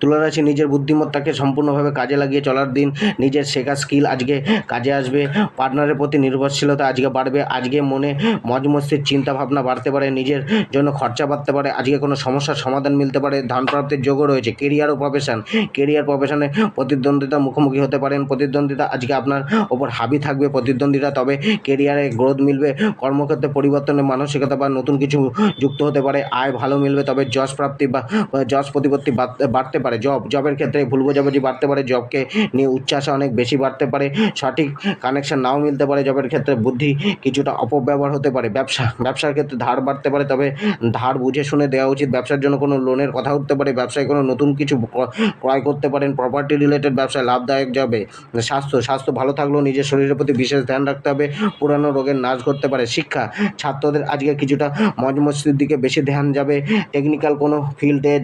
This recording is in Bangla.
তুলারাশি নিজের বুদ্ধিমত্তাকে সম্পূর্ণভাবে কাজে লাগিয়ে চলার দিন। নিজের শেখা স্কিল আজকে কাজে আসবে। পার্টনারের প্রতি নির্ভরশীলতা আজকে বাড়বে। আজকে মনে মজমস্তির চিন্তা ভাবনা বাড়তে পারে। নিজের জন্য খরচা বাড়তে পারে। আজকে কোনো সমস্যার সমাধান মিলতে পারে। ধান প্রাপ্তির যোগও রয়েছে। কেরিয়ার ও প্রফেশনে প্রতিদ্বন্দ্বিতা মুখোমুখি হতে পারেন। প্রতিদ্বন্দ্বিতা আজকে আপনার ওপর হাবি থাকবে প্রতিদ্বন্দ্বিতা, তবে কেরিয়ারে গ্রোথ মিলবে। কর্মক্ষেত্রে পরিবর্তনের মানসিকতা বা নতুন কিছু যুক্ত হতে পারে। আয় ভালো মিলবে, তবে যশ প্রতিপত্তি বাড়তে পারে। জবের ক্ষেত্রে ভুল বোঝাবুঝি বাড়তে পারে। জবকে নিয়ে উচ্চাশা অনেক বেশি বাড়তে পারে। সঠিক কানেকশন নাও মিলতে পারে। জবের ক্ষেত্রে বুদ্ধি কিছুটা অপব্যবহার হতে পারে। ব্যবসার ক্ষেত্রে ধার বাড়তে পারে, তবে ধার বুঝে শুনে দেওয়া উচিত। ব্যবসার জন্য কোনো লোনের কথা উঠতে পারে। ব্যবসায় কোনো নতুন কিছু ক্রয় করতে পারেন। প্রপার্টি রিলেটেড ব্যবসায় লাভদায়ক যাবে। স্বাস্থ্য ভালো থাকলেও নিজের শরীরের প্রতি বিশেষ ধ্যান রাখতে হবে। পুরানো রোগের নাশ করতে পারে। শিক্ষা ছাত্রদের আজকে কিছুটা মজমস্তির দিকে বেশি ধ্যান যাবে। টেকনিক্যাল কোনো ফিল্ডে